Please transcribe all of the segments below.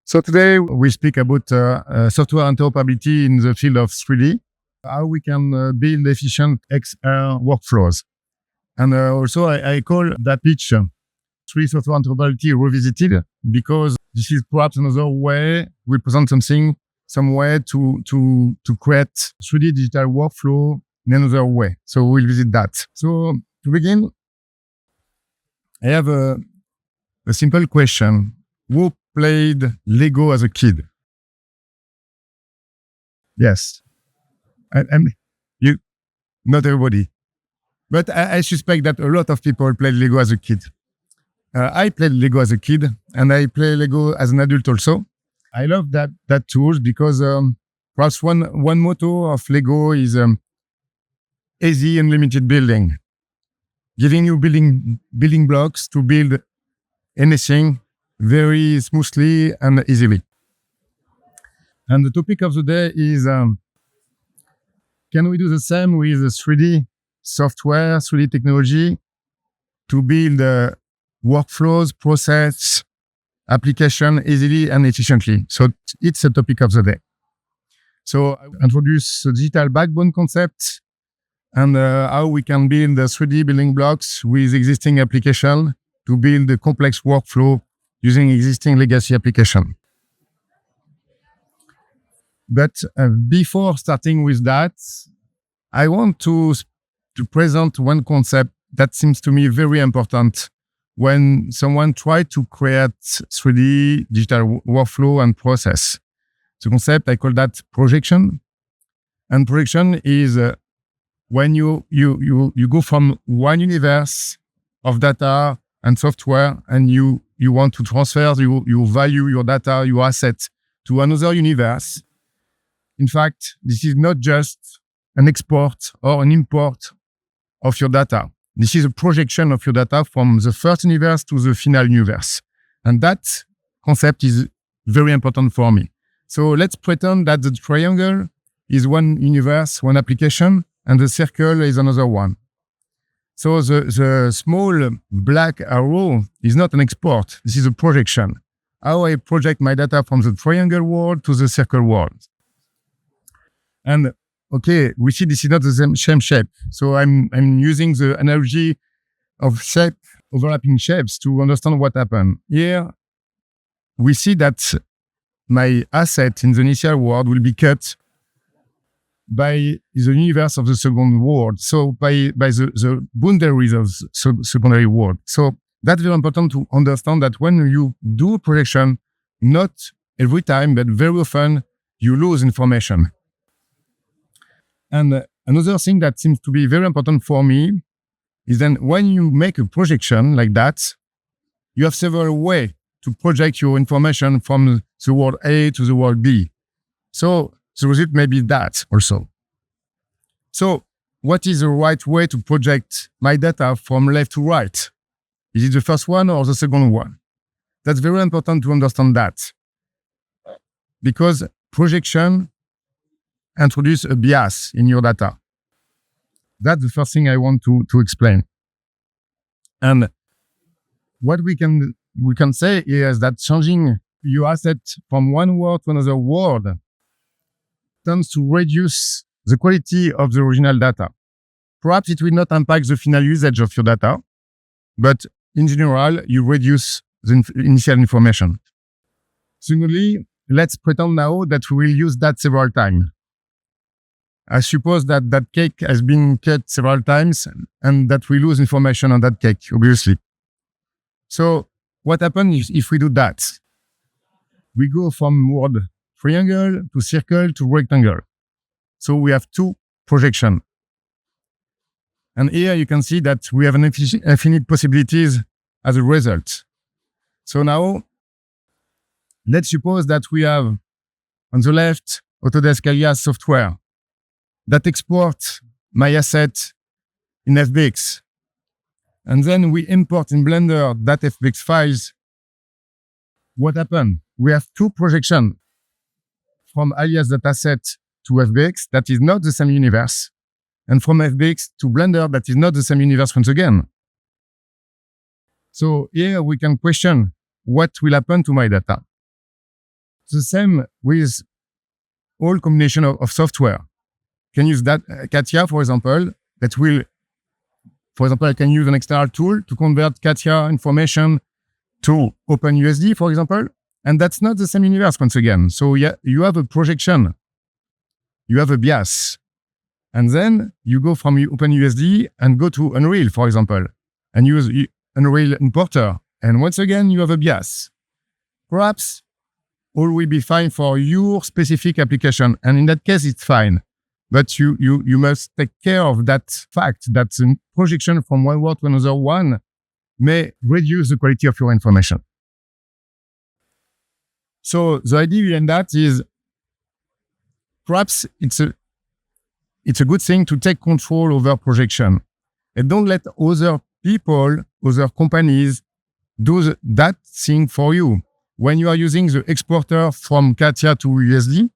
So today we speak about software interoperability in the field of 3D, how we can build efficient XR workflows. And also I call that pitch 3D software interoperability revisited, because this is perhaps another way we present something, some way to create 3D digital workflow in another way. So we'll visit that. So to begin, I have a simple question. Who played Lego as a kid? Yes. Not everybody. But I suspect that a lot of people played Lego as a kid. I played Lego as a kid, and I play Lego as an adult also. I love that tools because perhaps one motto of Lego is easy and limited building, giving you building blocks to build anything very smoothly and easily. And the topic of the day is, can we do the same with 3D software, 3D technology to build workflows, process, application easily and efficiently? So it's a topic of the day. So I introduce the digital backbone concept and how we can build the 3D building blocks with existing application to build a complex workflow using existing legacy application. But before starting with that, I want to present one concept that seems to me very important when someone tries to create 3D digital workflow and process. The concept, I call that projection. And projection is when you go from one universe of data and software, and you want to transfer your value, your data, your assets to another universe. In fact, this is not just an export or an import of your data. This is a projection of your data from the first universe to the final universe. And that concept is very important for me. So let's pretend that the triangle is one universe, one application, and the circle is another one. So the small black arrow is not an export. This is a projection. How I project my data from the triangle world to the circle world. And okay, we see this is not the same shape. So I'm using the analogy of shape, overlapping shapes to understand what happened. Here, we see that my asset in the initial world will be cut by the universe of the second world. So by the boundaries of the secondary world. So that's very important to understand that when you do a projection, not every time, but very often, you lose information. And another thing that seems to be very important for me is then when you make a projection like that, you have several ways to project your information from the world A to the world B. So the result may be that also. So what is the right way to project my data from left to right? Is it the first one or the second one? That's very important to understand that. Because projection introduce a bias in your data. That's the first thing I want to explain. And what we can say is that changing your asset from one world to another world tends to reduce the quality of the original data. Perhaps it will not impact the final usage of your data, but in general, you reduce the initial information. Secondly, let's pretend now that we will use that several times. I suppose that cake has been cut several times and that we lose information on that cake, obviously. So what happens if we do that? We go from word triangle to circle to rectangle. So we have two projections. And here you can see that we have an infinite possibilities as a result. So now, let's suppose that we have on the left Autodesk Alias software that exports my asset in FBX. And then we import in Blender that FBX files. What happened? We have two projections from Alias dataset to FBX that is not the same universe, and from FBX to Blender that is not the same universe once again. So here we can question what will happen to my data. the same with all combination of software. You can use that CATIA, for example, I can use an external tool to convert CATIA information to OpenUSD, for example, and that's not the same universe once again. So yeah, you have a projection, you have a bias, and then you go from OpenUSD and go to Unreal, for example, and use Unreal importer, and once again, you have a bias. Perhaps all will be fine for your specific application, and in that case, it's fine. But you must take care of that fact that the projection from one world to another one may reduce the quality of your information. So the idea behind that is perhaps it's a good thing to take control over projection and don't let other people, other companies do that thing for you. When you are using the exporter from CATIA to USD,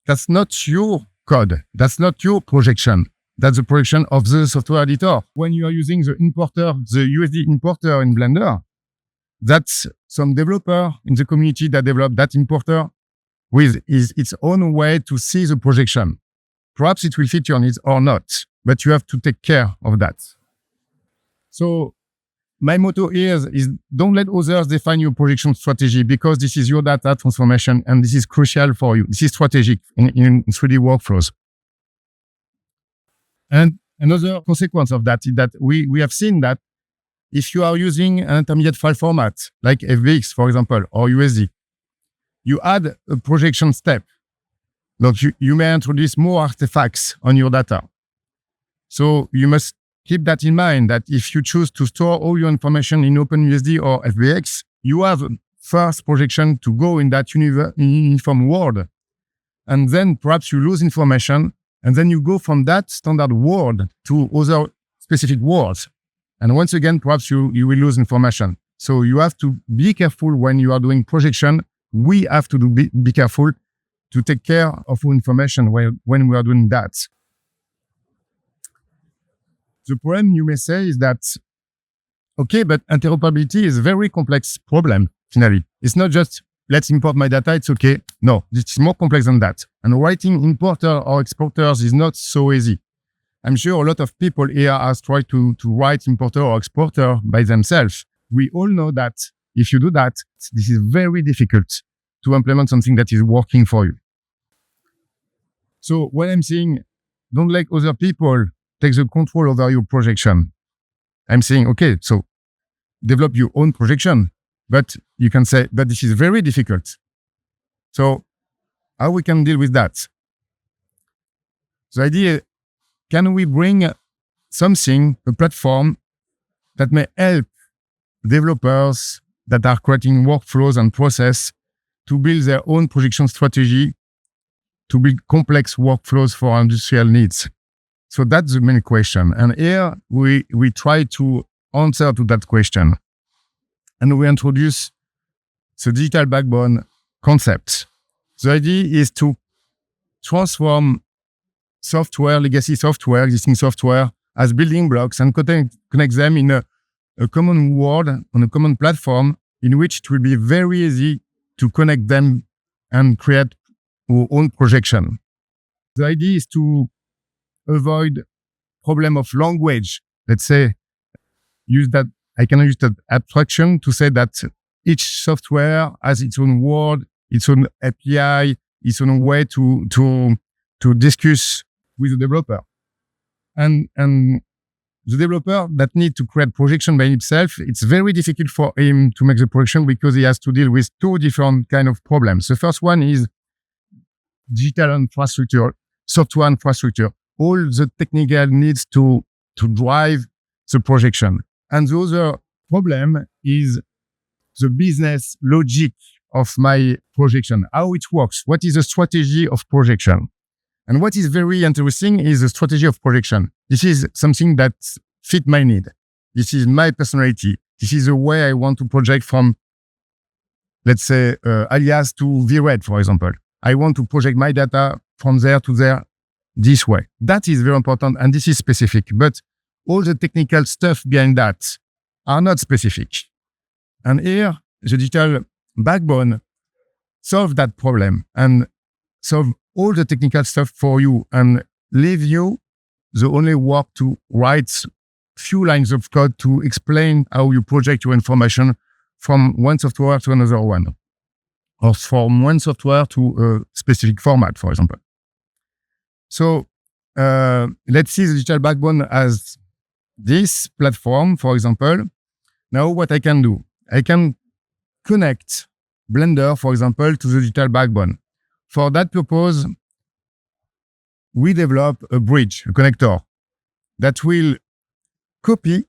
that's not your code. That's not your projection. That's the projection of the software editor. When you are using the importer, the USD importer in Blender, that's some developer in the community that developed that importer with its own way to see the projection. Perhaps it will fit your needs or not, but you have to take care of that. So my motto here is don't let others define your projection strategy, because this is your data transformation and this is crucial for you. This is strategic in 3D workflows. And another consequence of that is that we have seen that if you are using an intermediate file format like FBX, for example, or USD, you add a projection step. Look, you may introduce more artifacts on your data. So you must keep that in mind, that if you choose to store all your information in OpenUSD or FBX, you have a first projection to go in that uniform world. And then perhaps you lose information, and then you go from that standard world to other specific worlds. And once again, perhaps you will lose information. So you have to be careful when you are doing projection. We have to be careful to take care of our information when we are doing that. The problem, you may say, is that, okay, but interoperability is a very complex problem, finally. It's not just, let's import my data, it's okay. No, it's more complex than that. And writing importer or exporters is not so easy. I'm sure a lot of people here have tried to write importer or exporter by themselves. We all know that if you do that, this is very difficult to implement something that is working for you. So when I'm saying, don't let other people take the control over your projection, I'm saying, okay, so develop your own projection, but you can say, but this is very difficult. So how we can deal with that? The idea, can we bring something, a platform that may help developers that are creating workflows and process to build their own projection strategy, to build complex workflows for industrial needs? So that's the main question. And here we try to answer to that question. And we introduce the digital backbone concept. The idea is to transform software, legacy software, existing software as building blocks and connect them in a common world, on a common platform in which it will be very easy to connect them and create our own projection. The idea is to avoid problem of language. Let's say, I can use that abstraction to say that each software has its own word, its own API, its own way to discuss with the developer. And the developer that needs to create projection by himself, it's very difficult for him to make the projection because he has to deal with two different kind of problems. The first one is digital infrastructure, software infrastructure, all the technical needs to drive the projection. And the other problem is the business logic of my projection, how it works, what is the strategy of projection. And what is very interesting is the strategy of projection. This is something that fit my need. This is my personality. This is the way I want to project from, let's say, alias to VRED, for example. I want to project my data from there to there this way. That is very important, and this is specific. But all the technical stuff behind that are not specific. And here, the digital backbone solve that problem and solve all the technical stuff for you and leave you the only work to write few lines of code to explain how you project your information from one software to another one, or from one software to a specific format, for example. So let's see the digital backbone as this platform, for example. Now what I can do, I can connect Blender, for example, to the digital backbone. For that purpose, we develop a bridge, a connector, that will copy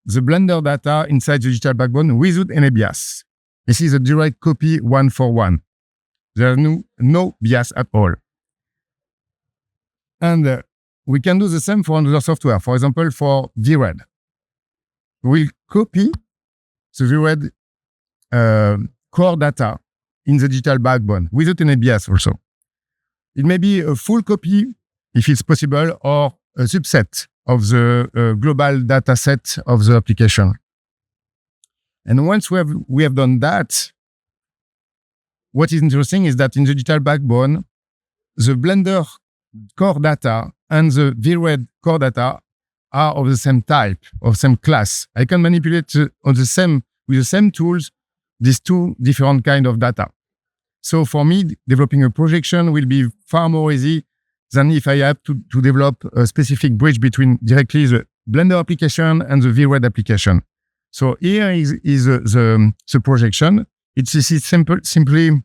the Blender data inside the digital backbone without any bias. This is a direct copy 1-for-1. There's no bias at all. And we can do the same for another software. For example, for VRED. We'll copy the VRED core data in the digital backbone without any bias also. It may be a full copy, if it's possible, or a subset of the global data set of the application. And once we have done that, what is interesting is that in the digital backbone, the Blender core data and the VRED core data are of the same type, of same class. I can manipulate with the same tools these two different kind of data. So for me, developing a projection will be far more easy than if I have to develop a specific bridge between directly the Blender application and the VRED application. So here is the projection. It's simply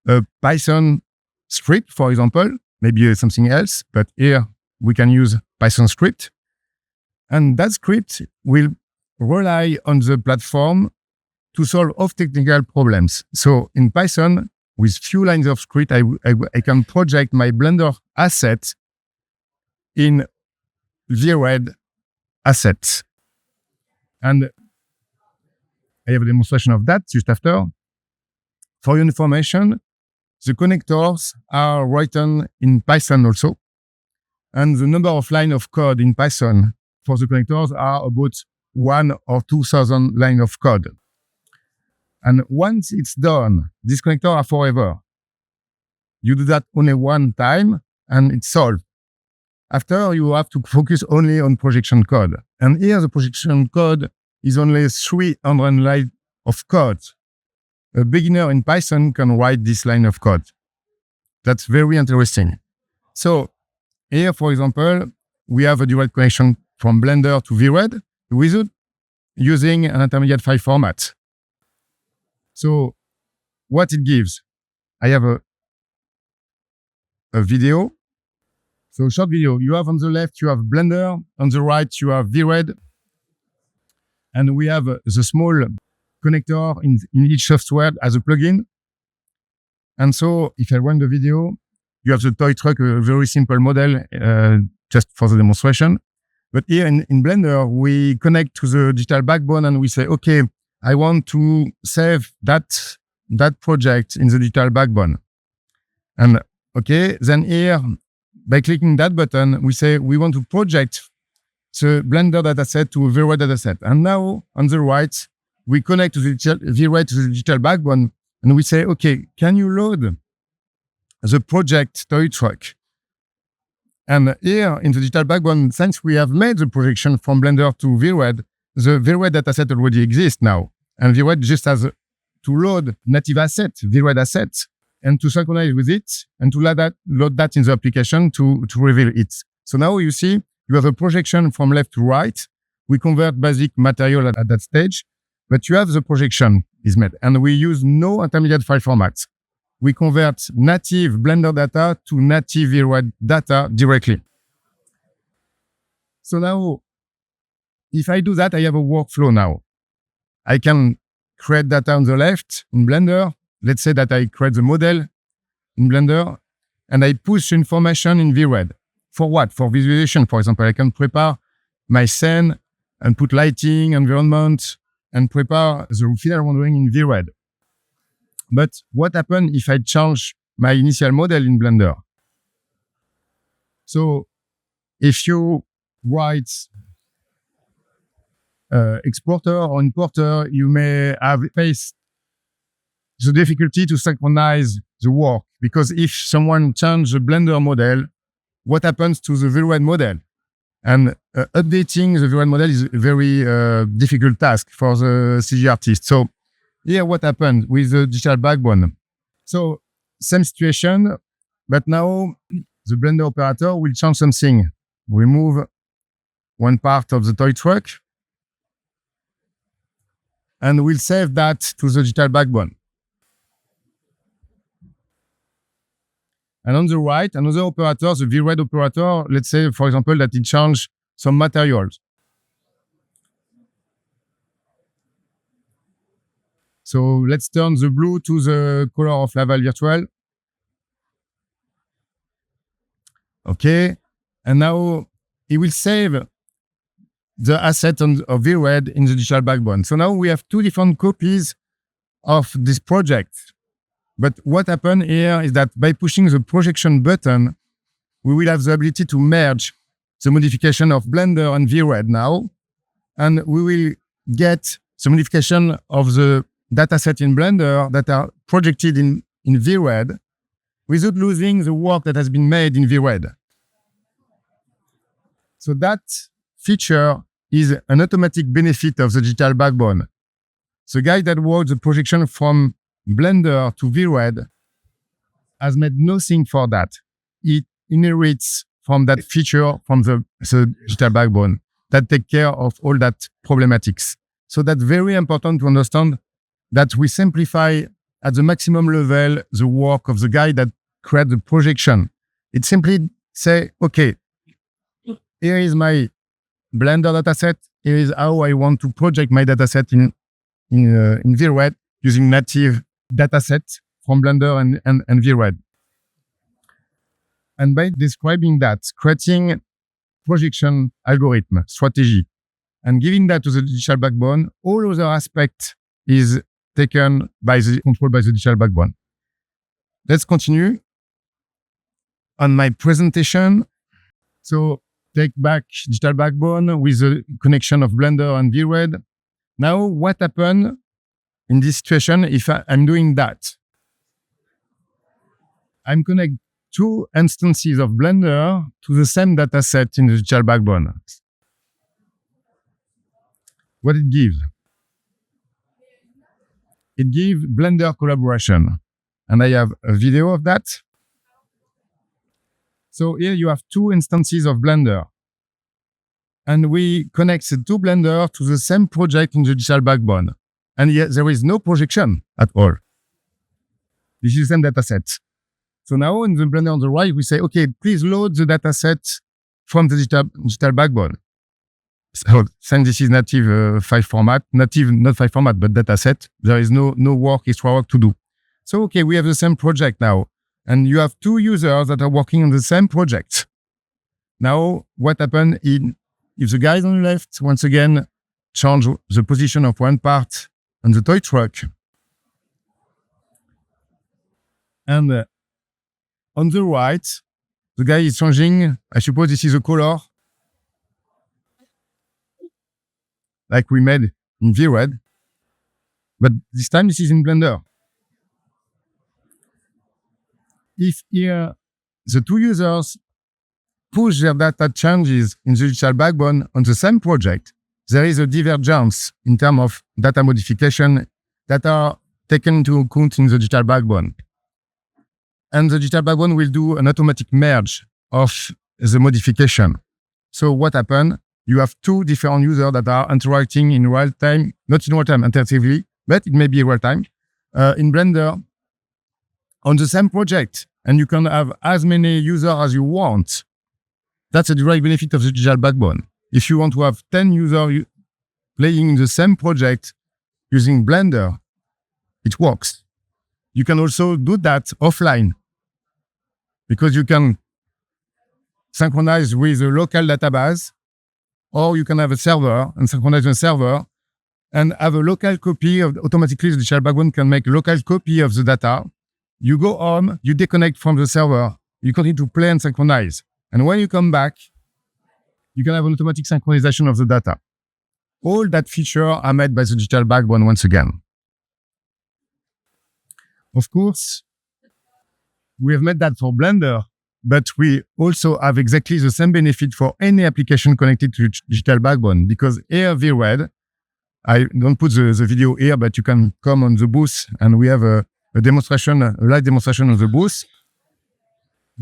a Python script, for example, maybe something else, but here we can use Python script. And that script will rely on the platform to solve all technical problems. So in Python, with few lines of script, I can project my Blender asset in VRED assets. And I have a demonstration of that just after. For your information, the connectors are written in Python also. And the number of lines of code in Python for the connectors are about 1,000 or 2,000 lines of code. And once it's done, these connectors are forever. You do that only one time and it's solved. After, you have to focus only on projection code. And here the projection code is only 300 lines of code. A beginner in Python can write this line of code. That's very interesting. So here, for example, we have a direct connection from Blender to VRED without using an intermediate file format. So what it gives, I have a video. So short video, you have on the left, you have Blender, on the right, you have VRED. And we have the small connector in each software as a plugin. And so if I run the video, you have the toy truck, a very simple model, just for the demonstration. But here in Blender, we connect to the digital backbone and we say, okay, I want to save that project in the digital backbone. And okay, then here, by clicking that button, we say we want to project the Blender dataset to a VRED dataset. And now, on the right, we connect to the VRED to the digital backbone, and we say, okay, can you load the project toy truck? And here, in the digital backbone, since we have made the projection from Blender to VRED, the VRED dataset already exists now. And VRED just has to load native asset, VRED assets, and to synchronize with it, and to load that in the application to reveal it. So now you see, you have a projection from left to right. We convert basic material at that stage, but you have the projection is made. And we use no intermediate file formats. We convert native Blender data to native VRED data directly. So now, if I do that, I have a workflow now. I can create data on the left in Blender. Let's say that I create the model in Blender and I push information in VRED. For what? For visualization, for example. I can prepare my scene and put lighting, environment, and prepare the final rendering in VRED. But what happens if I change my initial model in Blender? So if you write exporter or importer, you may have face the difficulty to synchronize the work, because if someone changes the Blender model, what happens to the VRED model? And updating the VRED model is a very difficult task for the CG artist. So here, what happened with the digital backbone? So same situation, but now the Blender operator will change something. Remove one part of the toy truck, and we'll save that to the digital backbone. And on the right, another operator, the VRED operator, let's say, for example, that it changed some materials. So let's turn the blue to the color of Laval Virtual. Okay. And now it will save the asset of VRED in the digital backbone. So now we have two different copies of this project. But what happened here is that by pushing the projection button, we will have the ability to merge the modification of Blender and VRED now. And we will get the modification of the dataset in Blender that are projected in VRED without losing the work that has been made in VRED. So that feature is an automatic benefit of the digital backbone. The guy that worked the projection from Blender to VRED has made nothing for that. It inherits from that feature from the digital backbone that take care of all that problematics. So that's very important to understand that we simplify at the maximum level the work of the guy that created the projection. It simply say, okay, here is my Blender dataset. Here is how I want to project my dataset in VRED using native dataset from Blender and VRED. And by describing that, creating projection algorithm, strategy, and giving that to the digital backbone, all other aspects is taken by the control by the digital backbone. Let's continue on my presentation. So take back digital backbone with the connection of Blender and VRED. Now, what happened in this situation if I'm doing that? I'm connecting two instances of Blender to the same dataset in the digital backbone. What it gives? It gives Blender collaboration. And I have a video of that. So here you have two instances of Blender. And we connect the two Blender to the same project in the digital backbone. And yet there is no projection at all. This is the same dataset. So now in the Blender on the right, we say, okay, please load the dataset from the digital backbone. So since this is native file format, native, not file format, but dataset, there is no extra work to do. So, okay, we have the same project now. And you have two users that are working on the same project. Now, what happened if the guys on the left, once again, change the position of one part on the toy truck, and on the right, the guy is changing, I suppose this is a color, like we made in VRED, but this time this is in Blender. If here the two users push their data changes in the digital backbone on the same project, there is a divergence in terms of data modification that are taken into account in the digital backbone. And the digital backbone will do an automatic merge of the modification. So what happened? You have two different users that are interacting in real time, not in real time intensively, but it may be real time, in Blender on the same project. And you can have as many users as you want. That's a direct benefit of the digital backbone. If you want to have 10 users playing in the same project using Blender, it works. You can also do that offline because you can synchronize with a local database, or you can have a server and synchronize the server and have a local copy of, automatically the digital backbone can make a local copy of the data. You go home, you disconnect from the server, you continue to play and synchronize. And when you come back, you can have an automatic synchronization of the data. All that feature are made by the digital backbone once again. Of course, we have made that for Blender, but we also have exactly the same benefit for any application connected to digital backbone, because here VRED, I don't put the video here, but you can come on the booth and we have a demonstration, a live demonstration of the booth.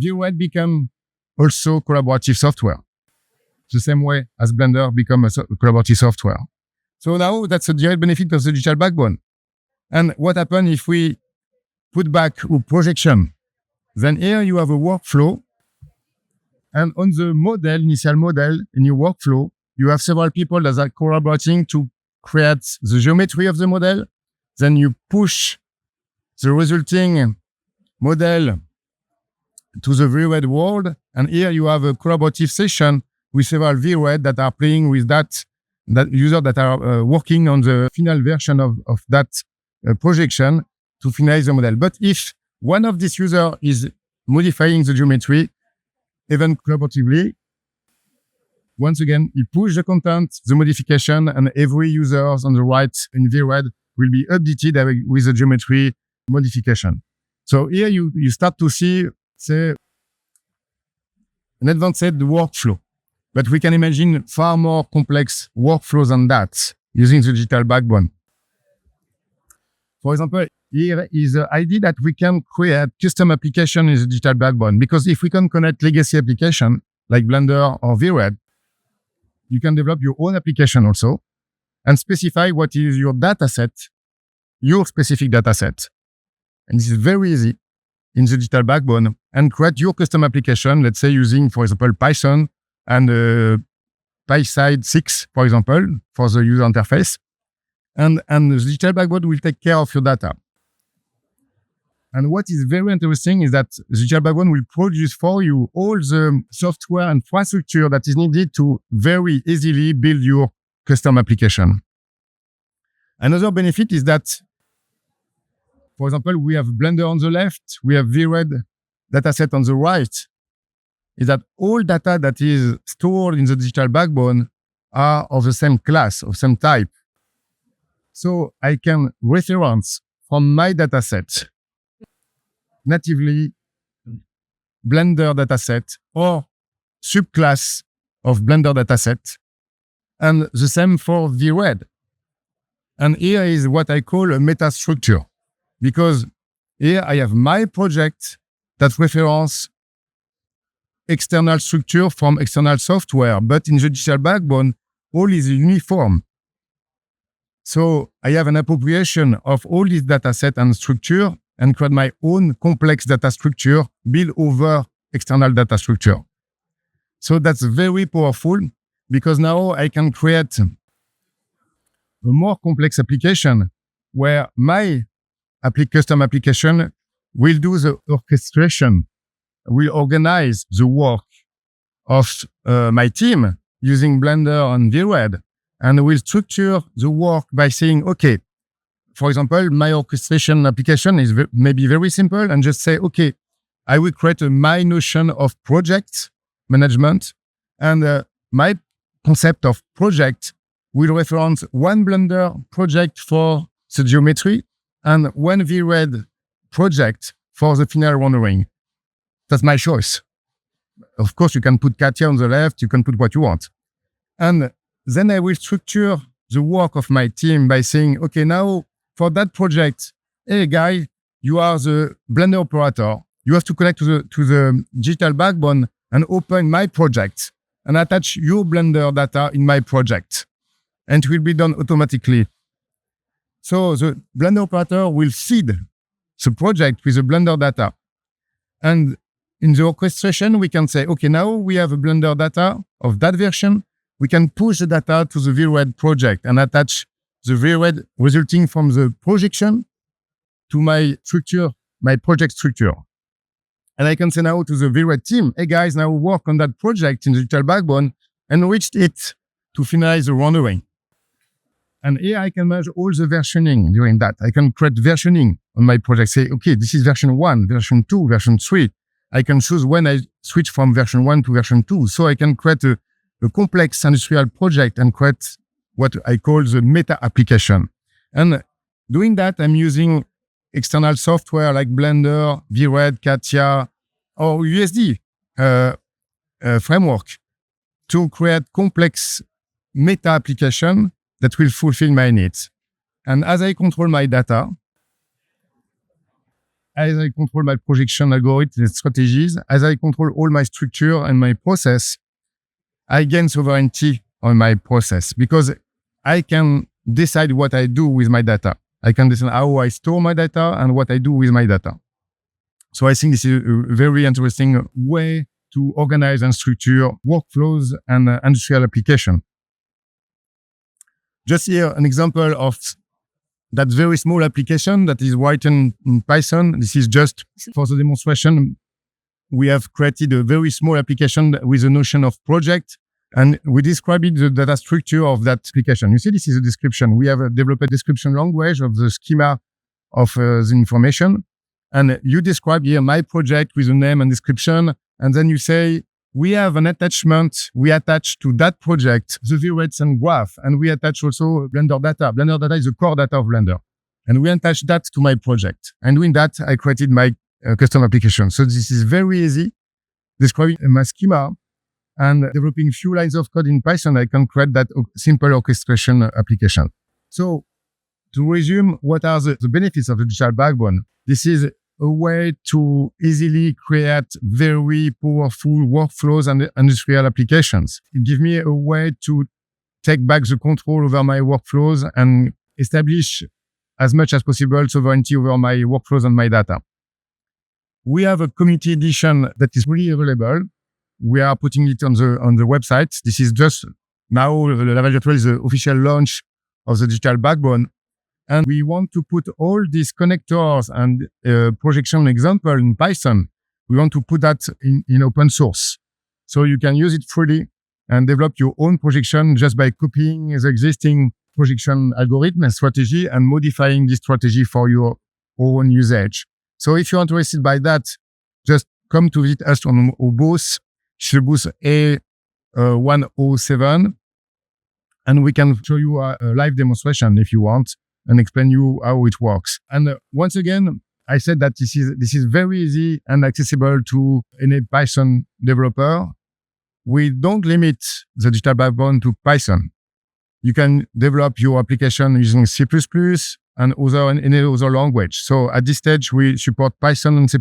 VRED become also collaborative software, the same way as Blender become a collaborative software. So now that's a direct benefit of the digital backbone. And what happens if we put back a projection? Then here you have a workflow. And on the model, initial model, in your workflow, you have several people that are collaborating to create the geometry of the model. Then you push the resulting model to the VRED world. And here you have a collaborative session with several VRED that are playing with that user that are working on the final version of that projection to finalize the model. But if one of these users is modifying the geometry, even collaboratively, once again, you push the content, the modification, and every user on the right in VRED will be updated with the geometry modification. So here you start to see, say, an advanced workflow. But we can imagine far more complex workflows than that using the digital backbone. For example, here is the idea that we can create custom application in the digital backbone, because if we can connect legacy application like Blender or VRED, you can develop your own application also and specify what is your data set, your specific data set. And this is very easy in the digital backbone, and create your custom application, let's say using, for example, Python and PySide 6, for example, for the user interface. And the digital backbone will take care of your data. And what is very interesting is that the digital backbone will produce for you all the software infrastructure that is needed to very easily build your custom application. Another benefit is that, for example, we have Blender on the left, we have VRED dataset on the right, is that all data that is stored in the digital backbone are of the same class, of same type. So I can reference from my dataset natively Blender dataset or subclass of Blender dataset, and the same for VRED. And here is what I call a meta structure, because here I have my project that reference external structure from external software, but in the digital backbone, all is uniform. So I have an appropriation of all this data set and structure and create my own complex data structure built over external data structure. So that's very powerful, because now I can create a more complex application where my custom application will do the orchestration, will organize the work of my team using Blender and VRED, and will structure the work by saying, okay, for example, my orchestration application is maybe very simple, and just say, okay, I will create my notion of project management, and my concept of project will reference one Blender project for the geometry and one VRED project for the final rendering. That's my choice. Of course, you can put Katia on the left, you can put what you want. And then I will structure the work of my team by saying, okay, now for that project, hey guy, you are the Blender operator. You have to connect to the digital backbone and open my project and attach your Blender data in my project. And it will be done automatically. So the Blender operator will feed the project with the Blender data. And in the orchestration, we can say, okay, now we have a Blender data of that version. We can push the data to the VRED project and attach the VRED resulting from the projection to my structure, my project structure. And I can say now to the VRED team, hey guys, now work on that project in the digital backbone and reach it to finalize the rendering. And here I can manage all the versioning during that. I can create versioning on my project, say, okay, this is version 1, version 2, version 3. I can choose when I switch from version 1 to version 2. So I can create a complex industrial project and create what I call the meta application. And doing that, I'm using external software like Blender, VRED, Katia, or USD framework to create complex meta application that will fulfill my needs. And as I control my data, as I control my projection algorithms and strategies, as I control all my structure and my process, I gain sovereignty on my process because I can decide what I do with my data. I can decide how I store my data and what I do with my data. So I think this is a very interesting way to organize and structure workflows and industrial application. Just here, an example of that very small application that is written in Python. This is just for the demonstration. We have created a very small application with a notion of project, and we describe the data structure of that application. You see, this is a description. We have developed a description language of the schema of the information. And you describe here my project with a name and description. And then you say, we have an attachment. We attach to that project the VREDs and graph. And we attach also Blender data. Blender data is the core data of Blender. And we attach that to my project. And doing that, I created my custom application. So this is very easy. Describing my schema and developing few lines of code in Python, I can create that simple orchestration application. So to resume, what are the benefits of the digital backbone? This is a way to easily create very powerful workflows and industrial applications. It gives me a way to take back the control over my workflows and establish as much as possible sovereignty over my workflows and my data. We have a community edition that is really available. We are putting it on the website. This is just now, Laval Virtual is the official launch of the digital backbone. And we want to put all these connectors and projection example in Python. We want to put that in open source. So you can use it freely and develop your own projection just by copying the existing projection algorithm and strategy and modifying this strategy for your own usage. So if you're interested by that, just come to visit us on our booth, booth A107, and we can show you a live demonstration if you want, and explain you how it works. And once again, I said that this is very easy and accessible to any Python developer. We don't limit the digital backbone to Python. You can develop your application using C++ and any other language. So at this stage, we support Python and C++,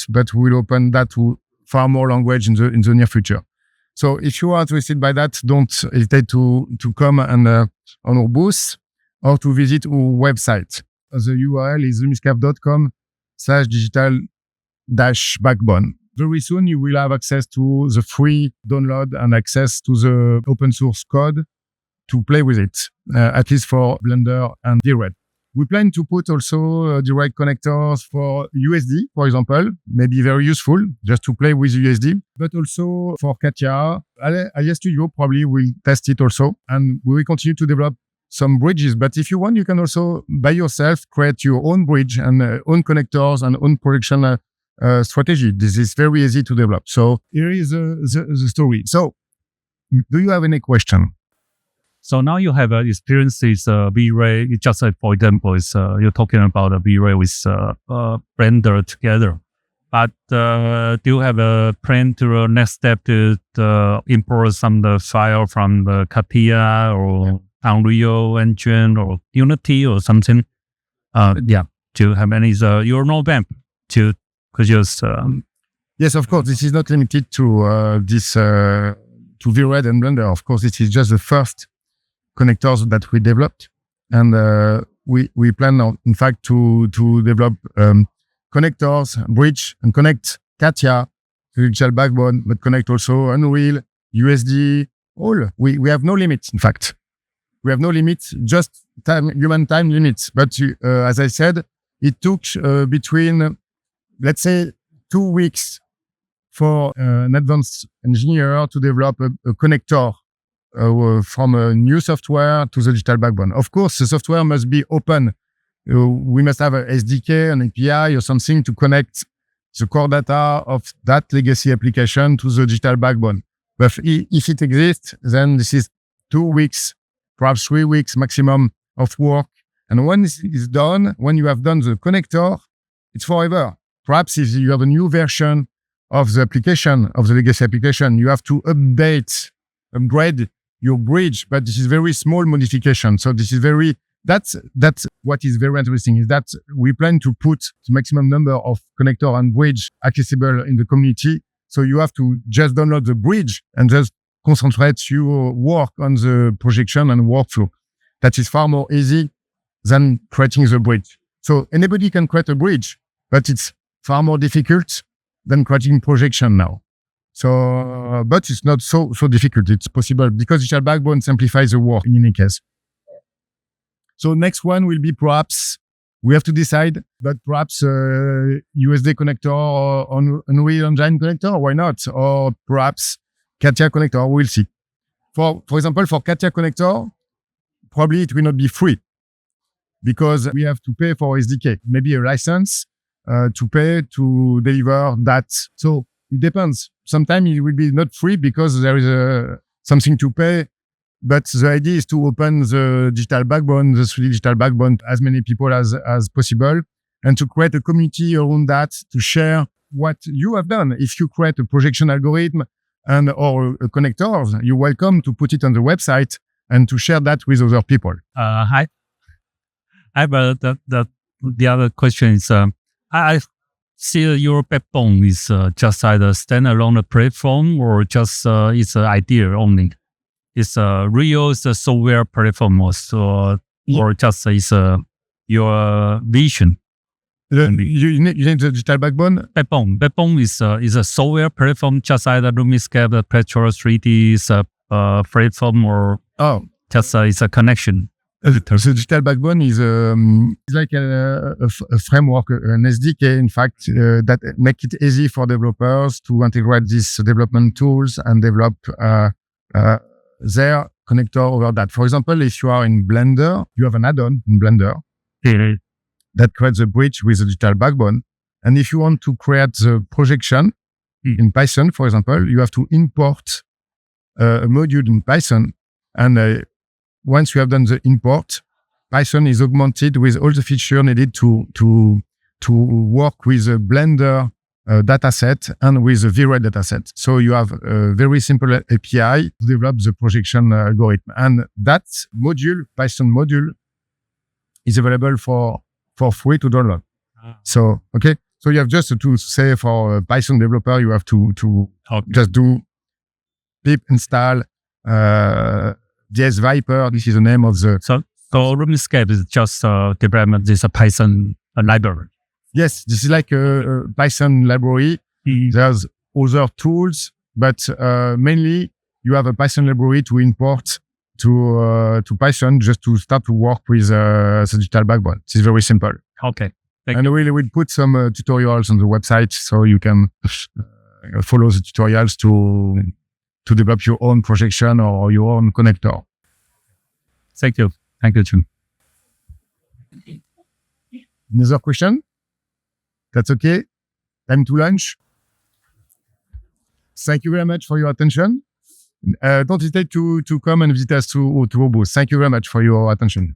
but we'll open that to far more language in the near future. So if you are interested by that, don't hesitate to come and on our booth, or to visit our website. The URL is lumiscaphe.com/digital-backbone. Very soon, you will have access to the free download and access to the open source code to play with it, at least for Blender and VRED. We plan to put also direct connectors for USD, for example, maybe very useful just to play with USD, but also for Katia. Alias Studio probably will test it also, and we will continue to develop some bridges. But if you want, you can also by yourself create your own bridge and own connectors and own projection strategy. This is very easy to develop. So here is the story. So do you have any question? So now you have experience with VRED. Just for example, you're talking about VRED with Blender together. But do you have a plan to next step to import some of the file from the Katia or Unreal Engine or Unity or something? Do you have any your roadmap to produce? Yes, of course. This is not limited to to VRED and Blender. Of course, this is just the first connectors that we developed, and we plan now, in fact, to develop connectors, bridge, and connect Katia to digital backbone, but connect also Unreal, USD, all. We have no limits, in fact. We have no limits, just human time limits. But as I said, it took between, let's say, 2 weeks for an advanced engineer to develop a connector from a new software to the digital backbone. Of course, the software must be open. We must have a SDK, an API, or something to connect the core data of that legacy application to the digital backbone. But if it exists, then this is 2 weeks, perhaps 3 weeks maximum of work. And when this is done, when you have done the connector, it's forever. Perhaps if you have a new version of the application, of the legacy application, you have to upgrade your bridge, but this is very small modification. So this is that's what is very interesting, is that we plan to put the maximum number of connector and bridge accessible in the community. So you have to just download the bridge and just concentrate your work on the projection and workflow. That is far more easy than creating the bridge. So anybody can create a bridge, but it's far more difficult than creating projection now. So, but it's not so difficult. It's possible because digital backbone simplifies the work in any case. So next one will be perhaps, we have to decide, but perhaps USD connector or Unreal Engine connector, why not? Or perhaps Katia connector, we'll see. For example, for Katia connector, probably it will not be free because we have to pay for SDK, maybe a license to pay to deliver that. So it depends. Sometimes it will be not free because there is something to pay. But the idea is to open the digital backbone, the 3D digital backbone, to as many people as possible, and to create a community around that, to share what you have done. If you create a projection algorithm or a connector, you're welcome to put it on the website and to share that with other people. Hi. The other question is, I see your backbone is just either standalone platform or just it's an idea only. It's a real software platform or just is your vision. You need the digital backbone? Backbone is a software platform, just either Lumiscaphe, Virtual 3D platform, or just it's a connection. The digital backbone is like a framework, an SDK, in fact, that make it easy for developers to integrate these development tools and develop their connector over that. For example, if you are in Blender, you have an add-on in Blender that creates a bridge with a digital backbone. And if you want to create the projection in Python, for example, you have to import a module in Python. And once you have done the import, Python is augmented with all the features needed to work with a Blender dataset and with a VRED dataset. So you have a very simple API to develop the projection algorithm. And that module, Python module, is available for free to download. So, okay. So you have just to say for a Python developer, you have to just do pip install DS Viper. This is the name of the... So Lumiscaphe is just development, this a Python library. Yes, this is like a Python library. There's other tools, but mainly you have a Python library to import to Python just to start to work with the digital backbone. It's very simple. Okay. And we'll put some tutorials on the website so you can follow the tutorials to develop your own projection or your own connector. Thank you. Thank you, Jim. Another question? That's okay. Time to lunch. Thank you very much for your attention. Don't hesitate to come and visit us to our booth. Thank you very much for your attention.